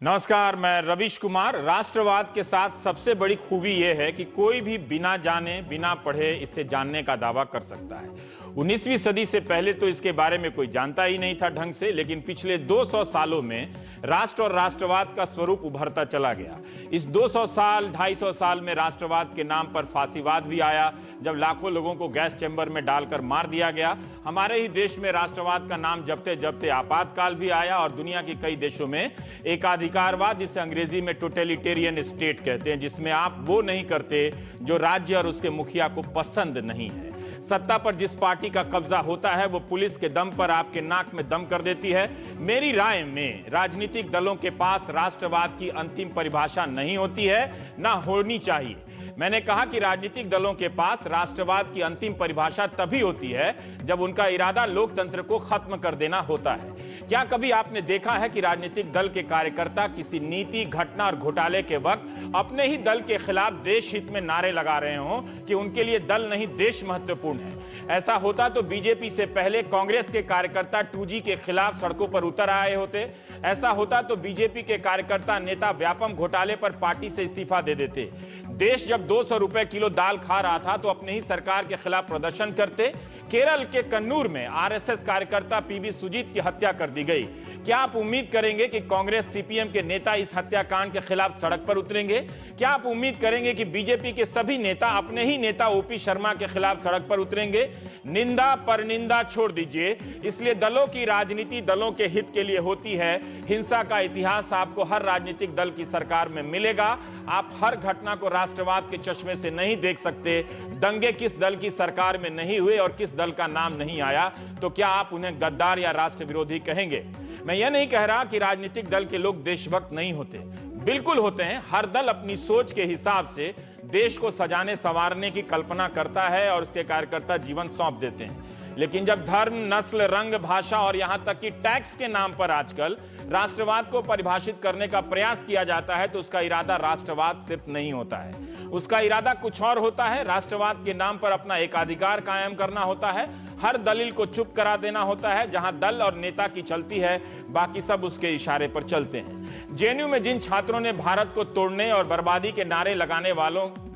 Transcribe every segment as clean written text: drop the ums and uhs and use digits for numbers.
नमस्कार, मैं रवीश कुमार। राष्ट्रवाद के साथ सबसे बड़ी खूबी यह है कि कोई भी बिना जाने बिना पढ़े इसे जानने का दावा कर सकता है। 19वीं सदी से पहले तो इसके बारे में कोई जानता ही नहीं था ढंग से, लेकिन पिछले 200 सालों में राष्ट्र और राष्ट्रवाद का स्वरूप उभरता चला गया। इस 200 साल 250 साल में राष्ट्रवाद के नाम पर फांसीवाद भी आया, जब लाखों लोगों को गैस चैम्बर में डालकर मार दिया गया। हमारे ही देश में राष्ट्रवाद का नाम जपते जपते आपातकाल भी आया और दुनिया के कई देशों में एकाधिकारवाद, जिसे अंग्रेजी में टोटलिटेरियन स्टेट कहते हैं, जिसमें आप वो नहीं करते जो राज्य और उसके मुखिया को पसंद नहीं है। सत्ता पर जिस पार्टी का कब्जा होता है वो पुलिस के दम पर आपके नाक में दम कर देती है। मेरी राय में राजनीतिक दलों के पास राष्ट्रवाद की अंतिम परिभाषा नहीं होती है, ना होनी चाहिए। मैंने कहा कि राजनीतिक दलों के पास राष्ट्रवाद की अंतिम परिभाषा तभी होती है जब उनका इरादा लोकतंत्र को खत्म कर देना होता है। क्या कभी आपने देखा है कि राजनीतिक दल के कार्यकर्ता किसी नीति, घटना और घोटाले के वक्त अपने ही दल के खिलाफ देश हित में नारे लगा रहे हों कि उनके लिए दल नहीं देश महत्वपूर्ण है? ऐसा होता तो बीजेपी से पहले कांग्रेस के कार्यकर्ता 2G के खिलाफ सड़कों पर उतर आए होते। ऐसा होता तो बीजेपी के कार्यकर्ता नेता व्यापम घोटाले पर पार्टी से इस्तीफा दे देते। देश जब 200 रुपए किलो दाल खा रहा था तो अपने ही सरकार के खिलाफ प्रदर्शन करते। केरल के कन्नूर में आरएसएस कार्यकर्ता पीवी सुजीत की हत्या कर दी गई। क्या आप उम्मीद करेंगे कि कांग्रेस सीपीएम के नेता इस हत्याकांड के खिलाफ सड़क पर उतरेंगे? क्या आप उम्मीद करेंगे कि बीजेपी के सभी नेता अपने ही नेता ओपी शर्मा के खिलाफ सड़क पर उतरेंगे? निंदा परनिंदा छोड़ दीजिए। इसलिए दलों की राजनीति दलों के हित के लिए होती है। हिंसा का इतिहास आपको हर राजनीतिक दल की सरकार में मिलेगा। आप हर घटना को राष्ट्रवाद के चश्मे से नहीं देख सकते। दंगे किस दल की सरकार में नहीं हुए और किस दल का नाम नहीं आया, तो क्या आप उन्हें गद्दार या राष्ट्र विरोधी कहेंगे? मैं यह नहीं कह रहा कि राजनीतिक दल के लोग देशभक्त नहीं होते, बिल्कुल होते हैं। हर दल अपनी सोच के हिसाब से देश को सजाने संवारने की कल्पना करता है और उसके कार्यकर्ता जीवन सौंप देते हैं। लेकिन जब धर्म, नस्ल, रंग, भाषा और यहां तक कि टैक्स के नाम पर आजकल राष्ट्रवाद को परिभाषित करने का प्रयास किया जाता है तो उसका इरादा राष्ट्रवाद सिर्फ नहीं होता है, उसका इरादा कुछ और होता है। राष्ट्रवाद के नाम पर अपना एकाधिकार कायम करना होता है, हर दलील को चुप करा देना होता है। जहां दल और नेता की चलती है, बाकी सब उसके इशारे पर चलते हैं। जेएनयू में जिन छात्रों ने भारत को तोड़ने और बर्बादी के नारे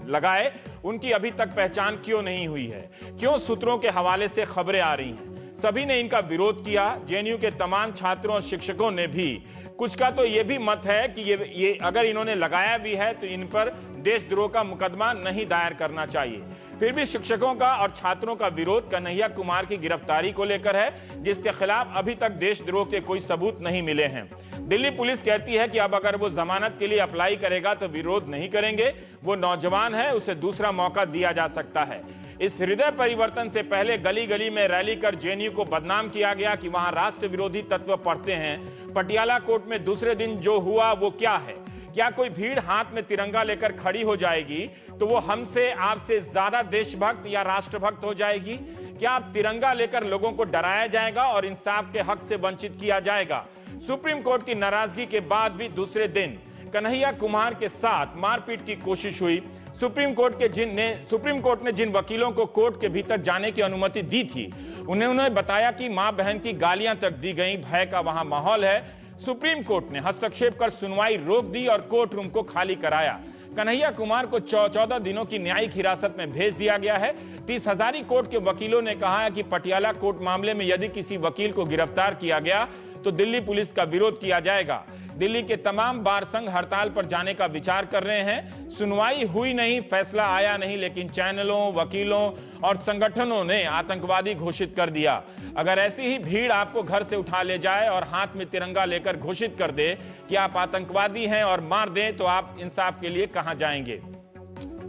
लगाए, उनकी अभी तक पहचान क्यों नहीं हुई है? क्यों सूत्रों के हवाले से खबरें आ रही हैं? सभी ने इनका विरोध किया। जेएनयू के तमाम छात्रों और शिक्षकों ने भी। कुछ का तो यह भी मत है कि ये अगर इन्होंने लगाया भी है तो इन पर देशद्रोह का मुकदमा नहीं दायर करना चाहिए। फिर भी शिक्षकों का और छात्रों का विरोध कन्हैया कुमार की गिरफ्तारी को लेकर है, जिसके खिलाफ अभी तक देशद्रोह के कोई सबूत नहीं मिले हैं। दिल्ली पुलिस कहती है कि अब अगर वो जमानत के लिए अप्लाई करेगा तो विरोध नहीं करेंगे। वो नौजवान है, उसे दूसरा मौका दिया जा सकता है। इस हृदय परिवर्तन से पहले गली गली में रैली कर जेएनयू को बदनाम किया गया कि वहां राष्ट्र विरोधी तत्व पढ़ते हैं। पटियाला कोर्ट में दूसरे दिन जो हुआ वो क्या है? क्या कोई भीड़ हाथ में तिरंगा लेकर खड़ी हो जाएगी तो वो हमसे, आपसे ज्यादा देशभक्त या राष्ट्रभक्त हो जाएगी? क्या आप तिरंगा लेकर लोगों को डराया जाएगा और इंसाफ के हक से वंचित किया जाएगा? सुप्रीम कोर्ट की नाराजगी के बाद भी दूसरे दिन कन्हैया कुमार के साथ मारपीट की कोशिश हुई। सुप्रीम कोर्ट ने जिन वकीलों को कोर्ट के भीतर जाने की अनुमति दी थी, उन्होंने बताया कि मां बहन की गालियां तक दी गई। भय का वहां माहौल है। सुप्रीम कोर्ट ने हस्तक्षेप कर सुनवाई रोक दी और कोर्ट रूम को खाली कराया। कन्हैया कुमार को 14 दिनों की न्यायिक हिरासत में भेज दिया गया है। 30 हजारी कोर्ट के वकीलों ने कहा है कि पटियाला कोर्ट मामले में यदि किसी वकील को गिरफ्तार किया गया तो दिल्ली पुलिस का विरोध किया जाएगा। दिल्ली के तमाम बार संघ हड़ताल पर जाने का विचार कर रहे हैं। सुनवाई हुई नहीं, फैसला आया नहीं, लेकिन चैनलों, वकीलों और संगठनों ने आतंकवादी घोषित कर दिया। अगर ऐसी ही भीड़ आपको घर से उठा ले जाए और हाथ में तिरंगा लेकर घोषित कर दे कि आप आतंकवादी हैं और मार दें, तो आप इंसाफ के लिए कहां जाएंगे?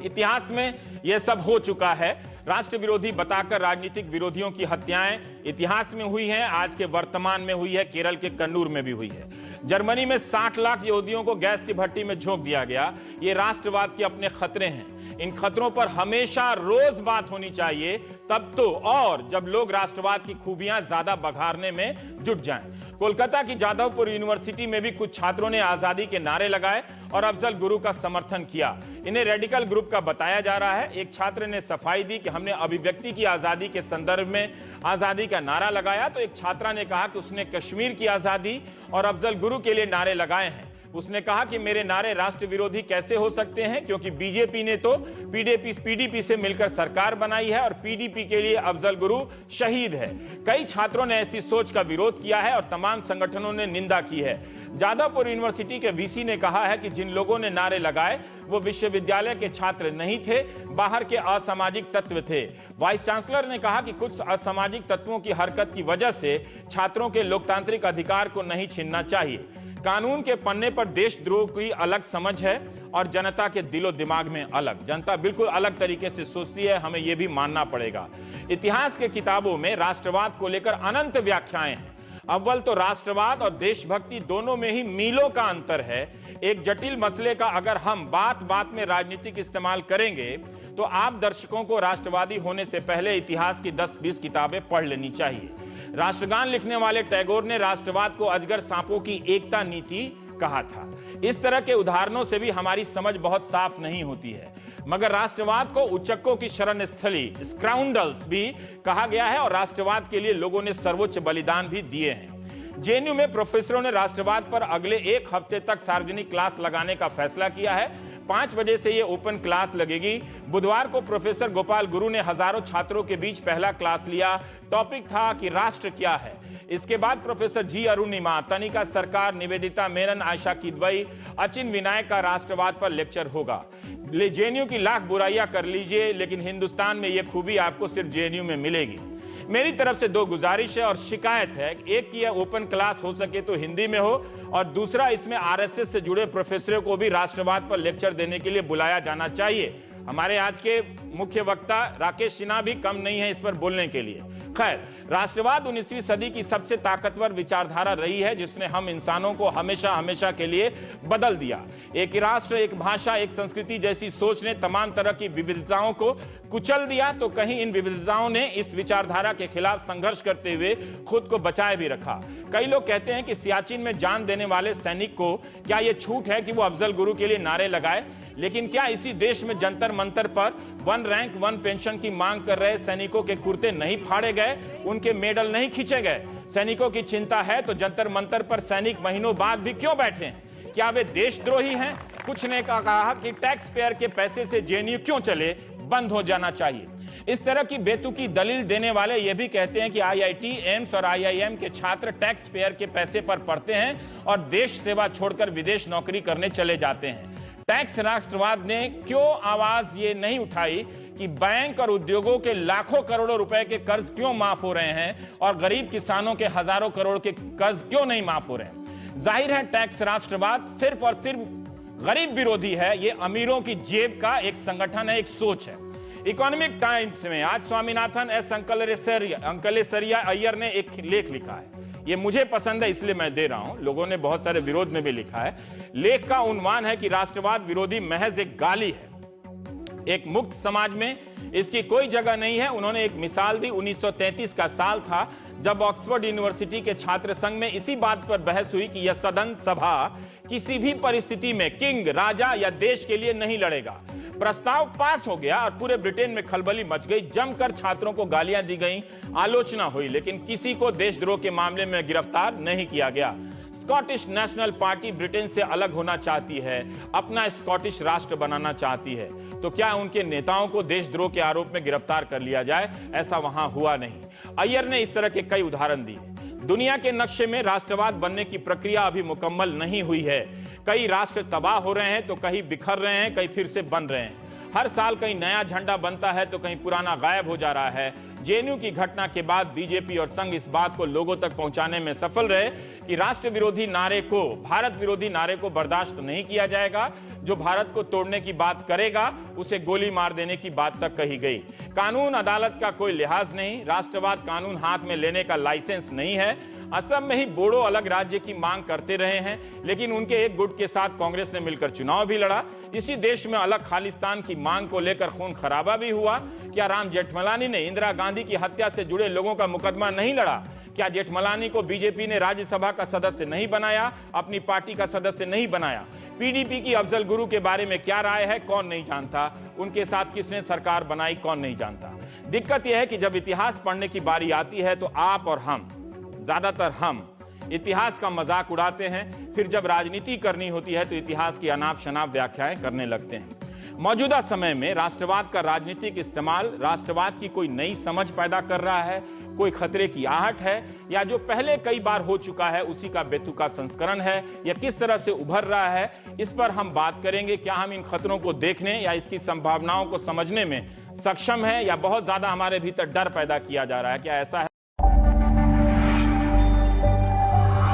इतिहास में यह सब हो चुका है। राष्ट्र विरोधी बताकर राजनीतिक विरोधियों की हत्याएं इतिहास में हुई हैं, आज के वर्तमान में हुई है, केरल के कन्नूर में भी हुई है। जर्मनी में 60 लाख यहूदियों को गैस की भट्टी में झोंक दिया गया। ये राष्ट्रवाद के अपने खतरे हैं। इन खतरों पर हमेशा रोज बात होनी चाहिए, तब तो और जब लोग राष्ट्रवाद की खूबियां ज्यादा बघारने में जुट जाएं। कोलकाता की जादवपुर यूनिवर्सिटी में भी कुछ छात्रों ने आजादी के नारे लगाए और अफजल गुरु का समर्थन किया। इन्हें रेडिकल ग्रुप का बताया जा रहा है। एक छात्र ने सफाई दी कि हमने अभिव्यक्ति की आजादी के संदर्भ में आजादी का नारा लगाया, तो एक छात्रा ने कहा कि उसने कश्मीर की आजादी और अफजल गुरु के लिए नारे लगाए हैं। उसने कहा कि मेरे नारे राष्ट्र विरोधी कैसे हो सकते हैं, क्योंकि बीजेपी ने तो पीडीपी से मिलकर सरकार बनाई है और पीडीपी के लिए अफजल गुरु शहीद है। कई छात्रों ने ऐसी सोच का विरोध किया है और तमाम संगठनों ने निंदा की है। जादवपुर यूनिवर्सिटी के वीसी ने कहा है कि जिन लोगों ने नारे लगाए वो विश्वविद्यालय के छात्र नहीं थे, बाहर के असामाजिक तत्व थे। वाइस चांसलर ने कहा कि कुछ असामाजिक तत्वों की हरकत की वजह से छात्रों के लोकतांत्रिक अधिकार को नहीं छीनना चाहिए। कानून के पन्ने पर देशद्रोह की अलग समझ है और जनता के दिलो दिमाग में अलग। जनता बिल्कुल अलग तरीके से सोचती है, हमें यह भी मानना पड़ेगा। इतिहास के किताबों में राष्ट्रवाद को लेकर अनंत व्याख्याएं हैं। अव्वल तो राष्ट्रवाद और देशभक्ति दोनों में ही मीलों का अंतर है। एक जटिल मसले का अगर हम बात बात में राजनीतिक इस्तेमाल करेंगे तो आप दर्शकों को राष्ट्रवादी होने से पहले इतिहास की 10-20 किताबें पढ़ लेनी चाहिए। राष्ट्रगान लिखने वाले टैगोर ने राष्ट्रवाद को अजगर सांपों की एकता नीति कहा था। इस तरह के उदाहरणों से भी हमारी समझ बहुत साफ नहीं होती है। मगर राष्ट्रवाद को उच्चकों की शरण स्थली, स्काउंडल्स भी कहा गया है और राष्ट्रवाद के लिए लोगों ने सर्वोच्च बलिदान भी दिए हैं। जेएनयू में प्रोफेसरों ने राष्ट्रवाद पर अगले एक हफ्ते तक सार्वजनिक क्लास लगाने का फैसला किया है। 5 बजे से यह ओपन क्लास लगेगी। बुधवार को प्रोफेसर गोपाल गुरु ने हजारों छात्रों के बीच पहला क्लास लिया। टॉपिक था कि राष्ट्र क्या है। इसके बाद प्रोफेसर जी अरुणिमा, तनिका सरकार, निवेदिता मेनन, आयशा किदवई, अचिन विनायक का राष्ट्रवाद पर लेक्चर होगा। जेएनयू की लाख बुराइयां कर लीजिए, लेकिन हिंदुस्तान में यह खूबी आपको सिर्फ जेएनयू में मिलेगी। मेरी तरफ से 2 गुजारिश है और शिकायत है। एक की यह ओपन क्लास हो सके तो हिंदी में हो और दूसरा इसमें आरएसएस से जुड़े प्रोफेसरों को भी राष्ट्रवाद पर लेक्चर देने के लिए बुलाया जाना चाहिए। हमारे आज के मुख्य वक्ता राकेश सिन्हा भी कम नहीं है इस पर बोलने के लिए। खैर, राष्ट्रवाद 19वीं सदी की सबसे ताकतवर विचारधारा रही है जिसने हम इंसानों को हमेशा हमेशा के लिए बदल दिया। एक राष्ट्र, एक भाषा, एक संस्कृति जैसी सोच ने तमाम तरह की विविधताओं को कुचल दिया, तो कहीं इन विविधताओं ने इस विचारधारा के खिलाफ संघर्ष करते हुए खुद को बचाए भी रखा। कई लोग कहते हैं कि सियाचिन में जान देने वाले सैनिक को क्या यह छूट है कि वो अफजल गुरु के लिए नारे लगाए, लेकिन क्या इसी देश में जंतर मंतर पर 1 रैंक 1 पेंशन की मांग कर रहे सैनिकों के कुर्ते नहीं फाड़े गए, उनके मेडल नहीं खींचे गए? सैनिकों की चिंता है तो जंतर मंतर पर सैनिक महीनों बाद भी क्यों बैठे हैं? क्या वे देशद्रोही हैं? कुछ ने कहा कि टैक्स पेयर के पैसे से जेएनयू क्यों चले, बंद हो जाना चाहिए। इस तरह की बेतुकी दलील देने वाले यह भी कहते हैं कि आईआईटी, एम्स और आईआईएम के छात्र टैक्स पेयर के पैसे पर पढ़ते हैं और देश सेवा छोड़कर विदेश नौकरी करने चले जाते हैं। टैक्स राष्ट्रवाद ने क्यों आवाज ये नहीं उठाई कि बैंक और उद्योगों के लाखों करोड़ों रुपए के कर्ज क्यों माफ हो रहे हैं और गरीब किसानों के हजारों करोड़ के कर्ज क्यों नहीं माफ हो रहे हैं? जाहिर है टैक्स राष्ट्रवाद सिर्फ और सिर्फ गरीब विरोधी है। ये अमीरों की जेब का एक संगठन है, एक सोच है। इकोनॉमिक टाइम्स में आज स्वामीनाथन एस अंकलेसरिया अय्यर ने एक लेख लिखा है। ये मुझे पसंद है इसलिए मैं दे रहा हूं, लोगों ने बहुत सारे विरोध में भी लिखा है। लेख का उन्वान है कि राष्ट्रवाद विरोधी महज एक गाली है, एक मुक्त समाज में इसकी कोई जगह नहीं है। उन्होंने एक मिसाल दी। 1933 का साल था जब ऑक्सफोर्ड यूनिवर्सिटी के छात्र संघ में इसी बात पर बहस हुई कि यह सदन सभा किसी भी परिस्थिति में किंग, राजा या देश के लिए नहीं लड़ेगा। प्रस्ताव पास हो गया और पूरे ब्रिटेन में खलबली मच गई। जमकर छात्रों को गालियां दी गईं, आलोचना हुई, लेकिन किसी को देशद्रोह के मामले में गिरफ्तार नहीं किया गया। स्कॉटिश नेशनल पार्टी ब्रिटेन से अलग होना चाहती है, अपना स्कॉटिश राष्ट्र बनाना चाहती है, तो क्या उनके नेताओं को देशद्रोह के आरोप में गिरफ्तार कर लिया जाए? ऐसा वहां हुआ नहीं। अय्यर ने इस तरह के कई उदाहरण दिए। दुनिया के नक्शे में राष्ट्रवाद बनने की प्रक्रिया अभी मुकम्मल नहीं हुई है। कई राष्ट्र तबाह हो रहे हैं तो कहीं बिखर रहे हैं, कहीं फिर से बन रहे हैं। हर साल कहीं नया झंडा बनता है तो कहीं पुराना गायब हो जा रहा है। जेएनयू की घटना के बाद बीजेपी और संघ इस बात को लोगों तक पहुंचाने में सफल रहे कि राष्ट्र विरोधी नारे को, भारत विरोधी नारे को बर्दाश्त नहीं किया जाएगा। जो भारत को तोड़ने की बात करेगा उसे गोली मार देने की बात तक कही गई। कानून अदालत का कोई लिहाज नहीं, राष्ट्रवाद कानून हाथ में लेने का लाइसेंस नहीं है। असम में ही बोडो अलग राज्य की मांग करते रहे हैं, लेकिन उनके एक गुट के साथ कांग्रेस ने मिलकर चुनाव भी लड़ा। इसी देश में अलग खालिस्तान की मांग को लेकर खून खराबा भी हुआ। क्या राम जेठमलानी ने इंदिरा गांधी की हत्या से जुड़े लोगों का मुकदमा नहीं लड़ा? क्या जेठमलानी को बीजेपी ने राज्यसभा का सदस्य नहीं बनाया, अपनी पार्टी का सदस्य नहीं बनाया? पीडीपी की अफजल गुरु के बारे में क्या राय है, कौन नहीं जानता? उनके साथ किसने सरकार बनाई, कौन नहीं जानता? दिक्कत यह है कि जब इतिहास पढ़ने की बारी आती है तो आप और हम, ज्यादातर हम, इतिहास का मजाक उड़ाते हैं, फिर जब राजनीति करनी होती है तो इतिहास की अनाप शनाप व्याख्याएं करने लगते हैं। मौजूदा समय में राष्ट्रवाद का राजनीतिक इस्तेमाल राष्ट्रवाद की कोई नई समझ पैदा कर रहा है, कोई खतरे की आहट है, या जो पहले कई बार हो चुका है उसी का बेतुका संस्करण है, या किस तरह से उभर रहा है, इस पर हम बात करेंगे। क्या हम इन खतरों को देखने या इसकी संभावनाओं को समझने में सक्षम हैं, या बहुत ज्यादा हमारे भीतर डर पैदा किया जा रहा है? क्या ऐसा है?